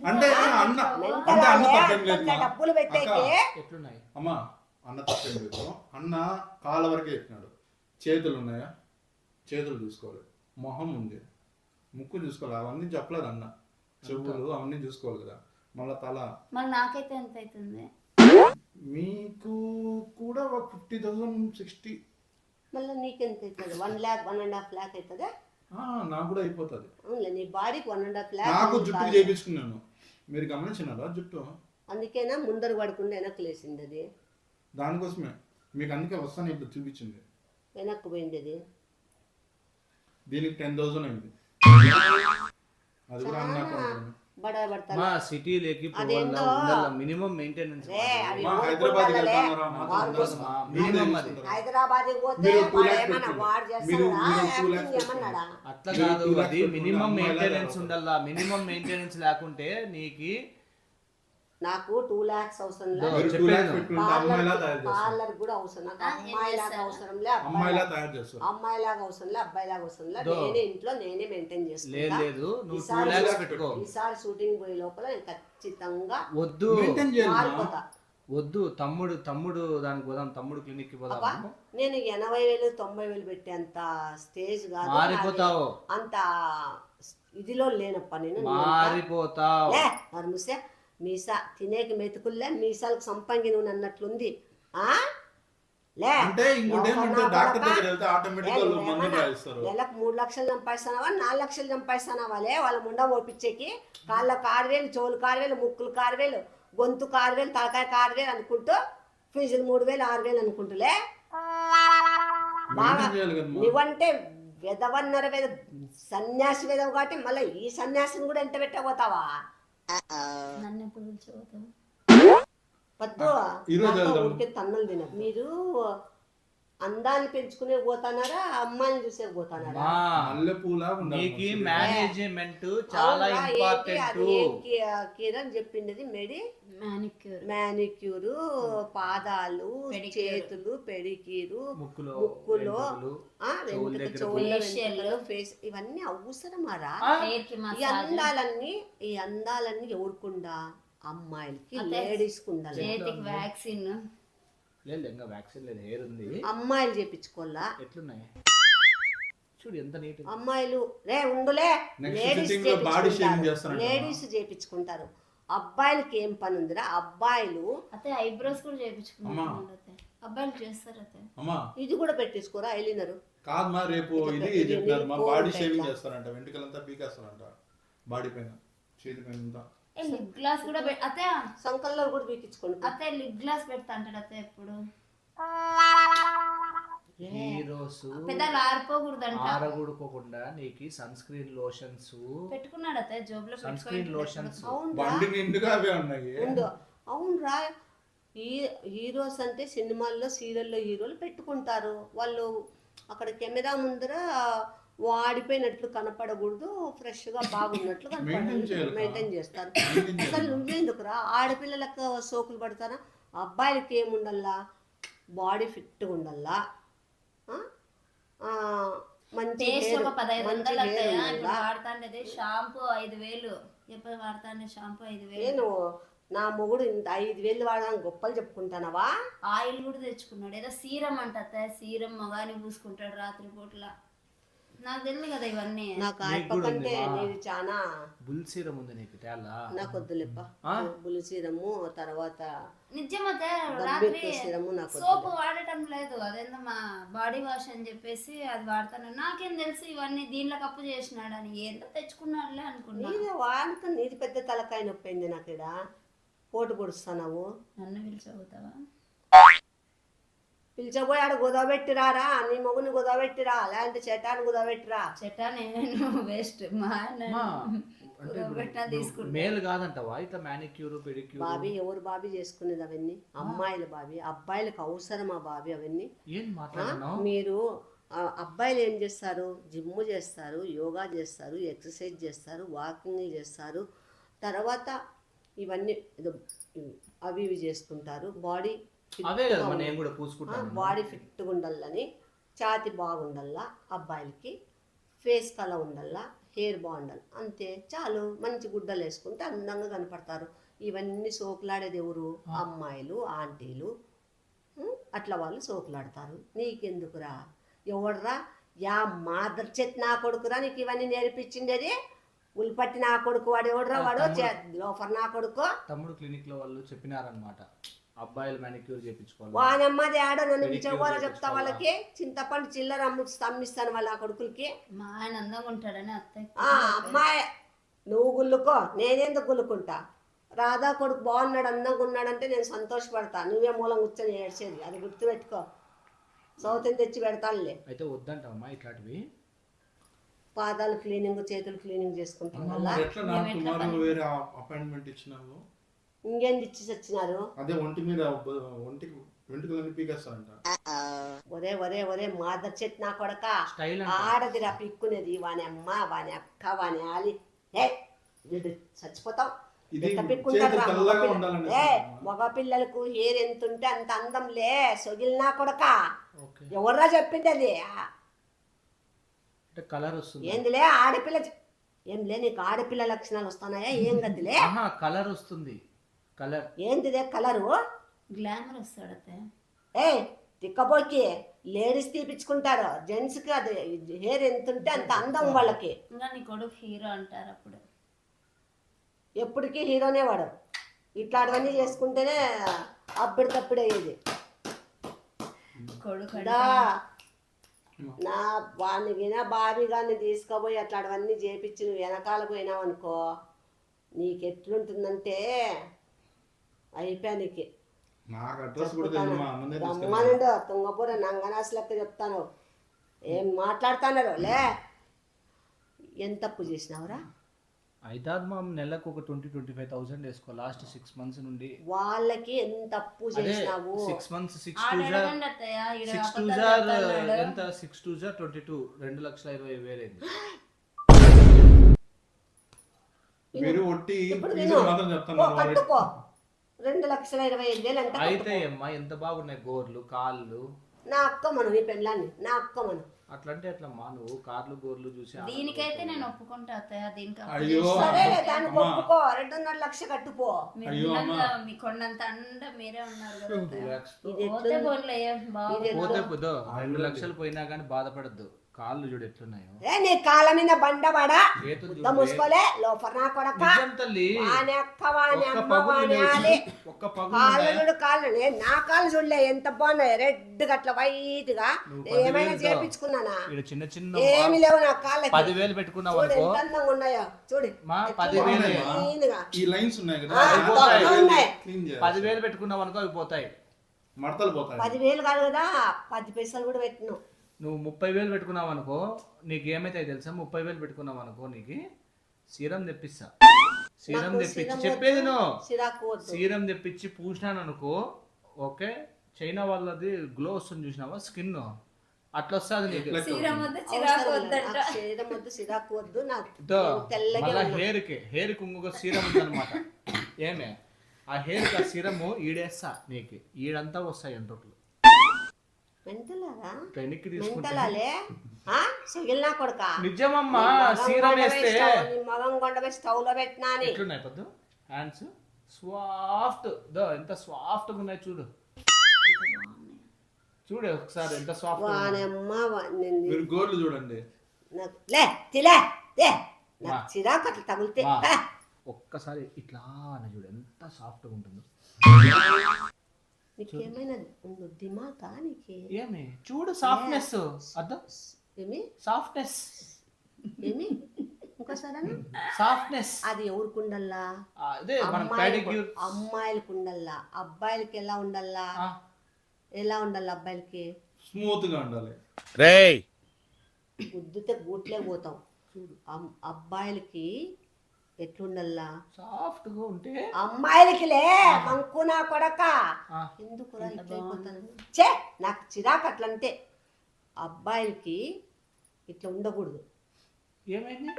అంటే అన్న తప్పేం లేదు డబ్బులు పెట్టేకి ఎట్లున్నాయి అమ్మా, అన్న తప్పేం లేదు. అన్న కాళ్ళ వరకే చెప్పినాడు. చేతులు ఉన్నాయా? చేతులు చూసుకోవాలి. మొహం ఉంది, ముక్కు చూసుకోవాలి, అవన్నీ చెప్పలేదు అన్న. చెవులు అవన్నీ చూసుకోవాలి కదా. మళ్ళా తల. మళ్ళీ నాకైతే ఎంత అవుతుంది? మీకు కూడా 50,000 60. మళ్ళీ నీకెంత అవుతుంది? 1 lakh 1.5 lakh అవుతుందా? నాకు కూడా అయిపోతుంది. అవునులే నీ బాడీకి 1.5 lakh. నాకు జుట్టు చేయించుకున్నాను, మీరు గమనించినారా? జుట్టు అందుకేనా ముందర పడకుండా వెనక్కి లేచింది అది. దానికోసమే మీకు అందుకే వస్తాను ఇప్పుడు చూపించింది. వెనక్కి పోయింది అది. దీనికి 10,000 అయింది. అది కూడా అన్న బడా పడతాను. మా సిటీలోకి మినిమం మెయింటెనెన్స్ హైదరాబాద్ హైదరాబాద్ పోతే వాడు చేస్తాడా? అట్లా కాదు, అది మినిమం మెయింటెనెన్స్ ఉండాలా. మినిమం మెయింటెనెన్స్ లేకుంటే నీకు నాకు 2 lakhs అవసరం లేదు. పార్లర్ కూడా అవసరం. నాకు అమ్మాయిలాగా అవసరం లే, అమ్మాయిలాగా అవసరం లే, అబ్బాయిలాగా అవసరం లే. నేనే ఇంట్లో నేనే మెయింటైన్ చేసుకుంటా. ఈసారి షూటింగ్ పోయే లోపల నేను ఖచ్చితంగా మారిపోతా. వద్దు తమ్ముడు దానికి పోదాం, తమ్ముడు క్లినిక్ కి పోదాం. నేను 80,000 90,000 పెట్టేంత స్టేజ్ కాదు, మారిపోతావు. అంత ఇదిలో లేనప్ప నేను. మారిపోతావు. ముసే మీసా తినేకి మెతుకుల్లే మీసాలకు సంపంగి నువ్వు అన్నట్లుంది. నెలకు 3 లక్షలు సంపాదిస్తున్నావా 4 లక్షలు సంపాదిస్తున్నావా? వాళ్ళ ముండ ఓపించేకి కాళ్ళకు 6,000, చెవులకు 6,000, ముక్కులకు 6,000, గొంతుకు 6,000, తలకాయ 6,000 అనుకుంటూ ఫీజులు 3,000 6,000 అనుకుంటులే. బాగా నువ్వంటే వెదవన్నర సన్యాసి వెదవ కాబట్టి మళ్ళీ ఈ సన్యాసిని కూడా ఎంత పెట్టబోతావా? ఊరికే తన్నులు తిన. మీరు అందాన్ని పెంచుకునే పోతున్నారా అమ్మాయిని చూసే పోతున్నారా? నీకు మేనేజ్మెంట్ చాలా ఇంపార్టెంట్. కిరణ్ చెప్పింది మ్యానిక్యూర్, పాదాలు, చేతులు, పెడిక్యూరు, ముక్కులో చెవుల ఫేస్, ఇవన్నీ అవసరమారా? ఈ అందాలన్నీ ఎవరుకుండా? అమ్మాయిలకి, లేడీస్ కు ఉండాలి. వ్యాక్సిన్ లేదు, ఇంకా వ్యాక్సిన్ లేదు, హెయిర్ ఉంది. అమ్మాయిలు చేపించుకోవాలా? ఎట్లున్నాయి చూడు ఎంత నీట్. అమ్మాయిలు ఉండులే, లేడీస్ చేపించుకుంటారు. అబ్బాయిలకి ఏం పని ఉందిరా? అబ్బాయిలు అయితే ఐబ్రోస్ కూడా చేపించుకుంటారు. అబ్బాయిలు చేస్తారు. అయితే ఇది కూడా పెట్టించుకోరా ఐలైనర్? కాదు మా రేపు ఇది చెప్తారు, మా బాడీ షేవింగ్ చేస్తారంట, వెంట్రుకలంతా పీకేస్తారంట బాడీ పైన, చేతి పైన అంతా. లిప్ గ్లాస్ కూడా అతే సంకల్లో కూడా పీకించుకోండి. అతే లిప్ గ్లాస్ పెడతా అంటాడు అతే ఎప్పుడు. హీరోస్ పెద్దలు ఆరిపోకూడదంట, ఆరగూడుకోకుండా నీకు సన్ స్క్రీన్ లోషన్స్ పెట్టుకున్నాడు అతే జోబులో. సన్ స్క్రీన్ లోషన్స్ బండి నిండుగా అవే ఉన్నాయి. అవునరా, హీరోస్ అంటే సినిమాల్లో సీరియల్లో హీరోలు పెట్టుకుంటారు. వాళ్ళు అక్కడ కెమెరా ముందర వాడిపోయినట్లు కనపడకూడదు, ఫ్రెష్గా బాగున్నట్లు Maintain చేయాలి కదా. మెయింటైన్ చేస్తారు. Maintain చేయాలి. అసలు నువ్వెందుకురా ఆడపిల్లలకు సోకులు పడతారా? అబ్బాయిలకి ఏముండల్లా, బాడీ ఫిట్గా ఉండల్లా, ఆ? ఆ, మంచి టేస్ట్ ఒక hair- 1500 మంచి hair వస్తాయా? ఇప్పుడు ఉండల్లా. వాడుతాండేది షాంపూ 5000. ఎప్పుడు వాడుతాండే షాంపూ 5000. నేను నా మొగుడు ఇంత 5,000 వాడడానికి గొప్పలు చెప్పుకుంటానవా? ఆయిల్ కూడా తెచ్చుకున్నాడు, ఏదో సీరం అంట అత్తయ్య, సీరం మగాని పూసుకుంటాడు రాత్రి పూట్ల. నాకు తెలియదు కదా ఇవన్నీ. నాకు నీకు ఆయప్ప కూడా కంటే ఉందివా? నీది చాలా బుల్ సీరం ఉంది నీకు తేలా. నాకు వద్దులేప్ప. ఆ? బులిసీరము తర్వాత నిజమైతే రాత్రి దబ్బెక్కు సీరము నాకు సోపు వాడటం లేదు, అదేందో మా బాడీ వాష్ అని చెప్పేసి అది వాడతాను. నాకేం తెలుసు ఇవన్నీ దీంట్లో కప్పు చేసినాడని, ఏందో తెచ్చుకున్నాడులే అనుకున్నా. నీది వాడుక నీది పెద్ద తలకాయ నొప్పి అయింది నాకు ఇక్కడ. పోటు పొడుస్తున్నావు. నన్ను పిలిచబోతావా? పిలిచబోయి ఆడ కుదవబెట్టిరారా, నీ మొగుని కుదవబెట్టిరా, లేదంటే చెటాన్ని కుదవబెట్టిరా. చెట్టా నేను వేస్ట్ మా అమ్మా, అంటే పెట్టినా తీసుకుంటా. మేలు కాదంటావా ఇట్లా మ్యానిక్యూర్ పెడిక్యూర్? బాబీ ఎవరు బాబీ చేసుకునేది అవన్నీ? అమ్మాయిలు బాబీ, అబ్బాయిలకు అవసరమా బాబీ అవన్నీ? ఏం మాట్లాడుతున్నావు? మీరు అబ్బాయిలు ఏం చేస్తారు? జిమ్ చేస్తారు, యోగా చేస్తారు, ఎక్సర్సైజ్ చేస్తారు, వాకింగ్ చేస్తారు, తర్వాత ఇవన్నీ అవి ఇవి చేసుకుంటారు. బాడీ అదే కదా మరి నేను కూడా పూసుకుంటాను. బాడీ ఫిట్గా ఉండాలని, ఛాతి బాగుండాలా, అబ్బాయిలకి ఫేస్ కలర్ ఉండాలా, హెయిర్ బాగుండాలి, అంతే చాలు. మంచి గుడ్డలు వేసుకుంటే అందంగా కనపడతారు. ఇవన్నీ సోకులాడేది ఎవరు? అమ్మాయిలు, ఆంటీలు, అట్లా వాళ్ళు సోకులాడతారు. నీకెందుకురా? ఎవడరా? యా మాదర్ చెట్ నా కొడుకురా నీకు ఇవన్నీ నేర్పించిండేది? ఉల్పట్టి నా కొడుకు వాడు ఎవడరా? వాడు లోఫర్ నా కొడుకు. తమ్ముడు క్లినిక్ లో వాళ్ళు చెప్పినారనమాట, అబ్బాయిలు మ్యానిక్యూర్ చేయించుకోవాలి. వానమ్మది ఆడ నన్ను పిలిచేవారో చెప్తా వాళ్ళకి. చింతపండు చిల్లర అమ్మిస్తాను వాళ్ళ ఆ కొడుకులకి. మా ఆయన అందంగా ఉంటాడని అత్తయ్య. అమ్మాయి నువ్వు గుల్లుకో, నేనెందుకు గుల్లుకుంటా? రాధా కొడుకు బాగున్నాడు, అందంగా ఉన్నాడంటే నేను సంతోషపడతా. నువ్వే మూలం కూర్చొని ఏడ్చేది, అది గుర్తుపెట్టుకో. సౌతిని తెచ్చి పెడతానులే. అయితే వద్దంటావమ్మా ఇట్లాంటివి? పాదాలు క్లీనింగ్, చేతులు క్లీనింగ్ చేసుకుంటాం వల్ల ఎట్లా నాకు టుమారో వేరే అపాయింట్మెంట్ ఇచ్చినావు? ఇంకేంది ఇచ్చి వచ్చినారు? అదే ఒంటి మీద ఒంటికి వెంట్రుకలన్నీ పీకేస్తారంట. ఒరే ఒరే ఒరే మాదర్ చెట్ నా కొడక, స్టైల్ ఆడదిరా పిక్కునేది. వాని అమ్మ, వాని అక్క, వాని ఆలి. ఏ వీడు చచ్చిపోతాం. ఇది ఎంత పిక్కుంటారా చేతులు తెల్లగా ఉండాలని మగ పిల్లలకు హెయిర్ ఎంత ఉంటే అంత అందంలే. సొగిల్ నా కొడక, ఓకే. ఎవర్రా చెప్పింది అది? అంటే కలర్ వస్తుంది. ఏందిలే ఆడపిల్ల ఏంలే నీకు ఆడపిల్ల లక్షణాలు వస్తున్నాయా? ఏం గదిలే? ఆహా, కలర్ వస్తుంది. Colour ఏందిలే colour? గ్లామర్ వస్తాడు అత్తయ్య. ఏ తిక్కబోకి లేడీస్ తీపించుకుంటారు, జెంట్స్కి అది హెయిర్ ఎంత ఉంటే అంత అందం వాళ్ళకి. ఇంకా నీ కొడుకు హీరో అంటారు అప్పుడు. ఎప్పటికీ హీరోనే వాడు. ఇట్లాంటివన్నీ చేసుకుంటేనే అప్పుడు తప్పుడు అయ్యేది. కొడుకు దా నా వానికినా బాబీ గారిని తీసుకుపోయి అట్లాంటివన్నీ చేపించి నువ్వు వెనకాల పోయినావు అనుకో, నీకు ఎట్లుంటుందంటే అయిపోయా. నీకు నాకు అడ్రస్ కూడా తెలియదు, మా అమ్మనే తీసుకెళ్ళాను. రమ్మనండు తుంగపూర నంగనాశ లెక్క చెప్తాను. ఏం మాట్లాడుతున్నారు లే? ఎంత తప్పు చేసినావురా? అయితే మా నెలకు ఒక 20-25,000 వేసుకో లాస్ట్ 6 months నుండి. వాళ్ళకి ఎంత తప్పు చేసినావు? 6 months 6 ఆడ to jar అడగండి అత్తయ్య, ఈడ 6 to అబద్ధాలు jar చెప్తున్నాడు. ఎంత? 6 to jar 22, 2,20,000 అయింది. మీరు ఒట్టి ఇప్పుడు ఫీజులు నేను మాత్రం చెప్తున్నారు. వాళ్ళకి కట్టుకో 2,25,000 ఎంత? అయితే అమ్మా ఎంత బాగున్నాయి గోర్లు కాళ్ళు. నా అక్క మనం నీ పెళ్ళాన్ని నా అక్క మనం. అట్లంటే అట్లమ్మా, నువ్వు కార్లు గోర్లు చూసి దీనికైతే నేను ఒప్పుకుంటా అత్తయ్య. దీనికి అప్పు అయ్యో. చేసి సరే దానికి ఒప్పుకో, 2.5 లక్షలు కట్టుకో. మీరు అయ్యో ఉన్నంత మీ కొండంత అండ మీరే ఉన్నారు కదా అత్తయ్య. ఇది పోతే పోన్లే, బాగుంది. పోతే పోదో 2 లక్షలు పోయినా కానీ బాధపడద్దు. కాళ్ళు చూడు ఎట్లున్నాయో. ఏ నీ కాళ్ళ మీద బండబడా చేతులు ఉద్ద చూడు. మూసుకోలే లోపల నా కొడక. నిజం తల్లి, వాని అక్క వాని ఒక్క అమ్మ పగులు వాని లేవు. ఆలి. ఒక్క పగులు కాళ్ళు ఉన్నాయా? చూడు కాళ్ళు. నా కాళ్ళు చూడలే ఎంత బాగున్నాయి, రెడ్ అట్లా వైట్ గా. నువ్వు ఏమైనా 10,000 చేపించుకున్నానా? ఈడ చిన్న చిన్న ఏమి లేవు నా కాళ్ళకి. 10,000 పెట్టుకున్నావు చూడు అనుకో. ఎంత అందంగా ఉన్నాయో చూడు. మా ఎట్లా 10,000 బాగున్నాయి, clean గా. ఈ లైన్స్ ఉన్నాయి కదా, ఆ, అవి పోతాయి. ఉన్నాయి. క్లీన్ చేయాలి. 10,000 పెట్టుకున్నావు అనుకో, అవి పోతాయి. మడతలు పోతాయి. 10,000 కాదు కదా, 10 పైసలు కూడా పెట్టినావు. నువ్వు 30,000 పెట్టుకున్నావు అనుకో, నీకు ఏమైతాయి తెలుసా? 30,000 పెట్టుకున్నావు అనుకో, నీకు సీరం తెప్పిస్తా. సీరం నాకు తెప్పించి సీరం చెప్పేది వద్దు, నువ్వు సిరాకు వద్దు. సీరం తెప్పించి పూసినాను అనుకో, ఓకే. చైనా వాళ్ళది గ్లో వస్తుంది చూసినావా స్కిన్, అట్లా వస్తుంది నీకు. సీరం వద్ద చిరాకు వద్దట. నాకు శరీరం వద్దు, సిరాకు వద్దు, నాకు ఇదో, తెల్లగా మళ్ళా ఉన్నా. హెయిర్ కి ఇంకొక సీరం ఉందన్నమాట. ఏమే ఆ హెయిర్ కి ఆ సీరము ఈడేస్తా నీకు, ఈడంతా వస్తాయి ఎంట్రుకలు. మెంటలారా? వెనక్కి తీసుకుంటే మెంటలాలే సుగిలినా కొడుక నిజమమ్మా. సీరం వేస్తే నీ మగం కొండ స్టవ్ లో పెట్టినా అని. ఎట్లున్నాయి పొద్దు హ్యాండ్స్ సాఫ్ట్. దో ఎంత సాఫ్ట్ గా ఉన్నాయి చూడు, చూడు ఒకసారి ఎంత సాఫ్ట్. వానమ్మ మీరు గోర్లు చూడండి. నాకు లే తిలే దే నాకు చిరాకు అట్లా తగిలితే హే. ఒక్కసారి ఇట్లా అని చూడు ఎంత సాఫ్ట్ గా ఉంటుందో. నీకేమైనా ఉందో దిమాకా నీకే? ఏమి చూడు సాఫ్ట్నెస్, అర్థం ఏమి సాఫ్ట్నెస్, ఏమి ఇంకోసారి సాఫ్ట్నెస్. అది ఎవరికి ఉండల్లా? అదే మనం పెడిక్యూర్. అమ్మాయిలకు ఉండల్లా, అబ్బాయిలకి ఎలా ఉండల్లా? ఎలా ఉండాలి అబ్బాయిలకి? స్మూత్ గా ఉండాలి. రేయ్ గుద్దితే గూట్లే పోతాం. చూడు అబ్బాయిలకి ఎట్లుండల్లా? సాఫ్ట్ గా ఉంటే. అమ్మాయిలకిలే మంకు నా కొడక ఎందుకు చే నాకు చిరాకు అట్లంటే. అబ్బాయిలకి ఇట్లా ఉండకూడదు. ఏమైంది?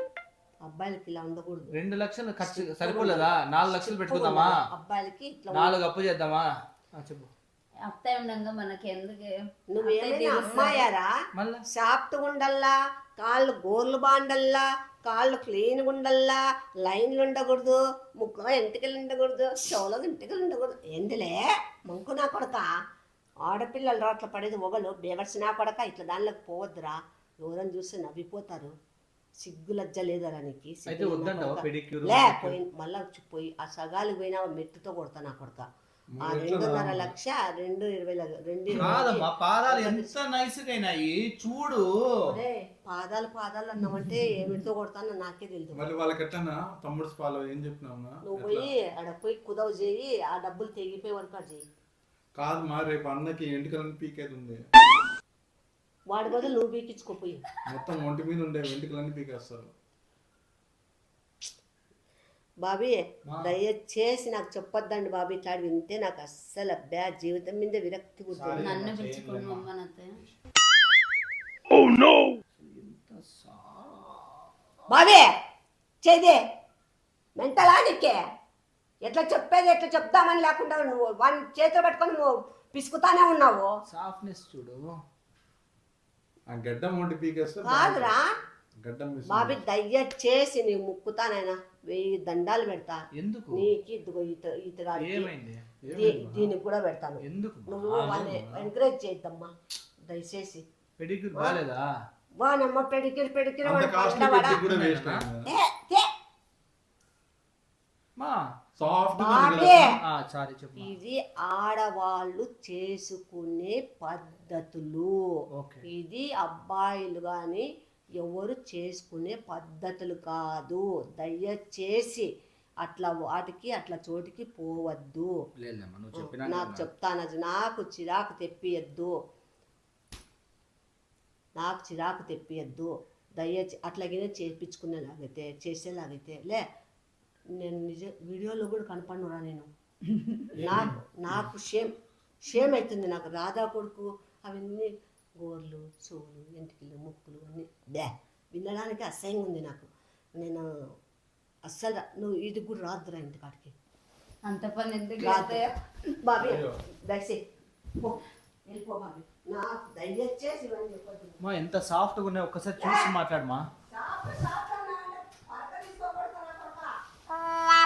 అబ్బాయిలకి ఇలా ఉండకూడదు. 2 లక్షలు ఖర్చు సరిపోలేదా? 4 లక్షలు పెట్టుకుందామా? అబ్బాయిలకి ఇట్లా 4 అప్పు చేద్దామా? చెప్పు. అత్తయ్య ఉండగా మనకి ఎందుకు? నువ్వేమైనా అమ్మాయారా? మళ్ళా సాఫ్ట్ ఉండల్లా, కాళ్ళు గోర్లు బాండల్లా, కాళ్ళు క్లీన్ ఉండల్లా, లైన్లు ఉండకూడదు, ముక్కులో ఎంటికలు ఉండకూడదు, షోలో ఎంటికలు ఉండకూడదు. ఏందిలే మంకు నా కొడక? ఆడపిల్లలు రోట్ల పడేది ఒగలు బేవర్స్ నా కొడక. ఇట్లా దానిలోకి పోవద్దురా, ఎవరైనా చూస్తే నవ్విపోతారు. సిగ్గు లజ్జ లేదరా నీకు? అయితే వద్దంటావా పెడిక్యూర్? లే పోయి మళ్ళా పోయి ఆ సగాలికి పోయినా మెట్టుతో కొడతా నా కొడక. ఆ 2.5 లక్ష 2.20 కాదమ్మా, పాదాలు ఎంత నైస్ గా అయినాయి చూడు. పాదాలు అన్నామంటే ఏమిటితో కొడతానో నాకే తెలియదు. మళ్ళీ వాళ్ళకి ఎట్టనా తమ్ముడు ఫాలో ఏం చెప్పినామా? నువ్వు పోయి ఆడ పోయి కుదవ చేయి, ఆ డబ్బులు తెగిపోయి వరకు అది చెయ్యి. కాదు మా రేపు అన్నకి ఎంటికలని పీకేది ఉంది. వాడి బదులు నువ్వు పీకించుకోపోయి. మొత్తం ఒంటి మీద ఉండే వెంట్రుకలన్నీ పీకేస్తారు. బాబీ దయచేసి నాకు చెప్పొద్దండి బాబీ, ఇట్లా వింటే నాకు అస్సలు అబ్బా జీవితం మీద విరక్తి కూర్చొని. నన్ను పిలుచుకోండి అమ్మని అత్తయ్య. బాబీ చేదే మెంటలా నీకే? ఎట్లా చెప్పేది ఎట్లా చెప్దామని లేకుండా నువ్వు వాడిని చేతిలో పెట్టుకొని నువ్వు పిసుకుతానే ఉన్నావు. సాఫ్ట్నెస్ చూడు. ఆ గడ్డం ఒంటి పీకేస్తారు. కాదురా గడ్డం బాబీ దయచేసి నీకు ముక్కుతానైనా 1000 దండాలు పెడతా. ఎందుకు? నీకు ఇదిగో ఈతగాడికి ఏమైంది? దీనికి కూడా పెడతాను. ఎందుకు? నువ్వు వాళ్ళని ఎంకరేజ్ చేద్దామా దయచేసి. పెడిక్యూర్ బాలేదా? వానమ్మ పెడికిరి అంత కాస్ట్లీ పెట్టి కూడా వేస్ట్ మా సాఫ్ట్ సారీ చెప్పు. ఇది ఆడవాళ్ళు చేసుకునే పద్ధతులు. ఓకే. ఇది అబ్బాయిలు కానీ ఎవరు చేసుకునే పద్ధతులు కాదు. దయచేసి అట్లా వాటికి అట్లా చోటికి పోవద్దు. లేదమ్మా నువ్వు చెప్పినా నాకు చెప్తాను, నాకు చిరాకు తెప్పియద్దు, నాకు చిరాకు తెప్పియద్దు. దయచేసి అట్లాగే చేయించుకునేలాగైతే చేసేలాగైతే లే నేను వీడియోలో కూడా కనపడనురా నేను. నాకు షేమ్ అవుతుంది. నాకు రాధా కొడుకు అవన్నీ గోర్లు చెవులు ఎంటికలు ముక్కులు అన్నీ వినడానికి అసహ్యంగా ఉంది నాకు. నేను అస్సలు నువ్వు ఇది కూడా రాదురా ఇంటికాడికి. అంత పని ఎందుకు రాదు బాబీ దయచేసి వెళ్ళిపో బాబీ. నాకు దయచేసి ఇవన్నీ చెప్పొద్దు. ఎంత సాఫ్ట్గా ఉన్నాయి ఒక్కసారి చూసి మాట్లాడమా. సాఫ్ట్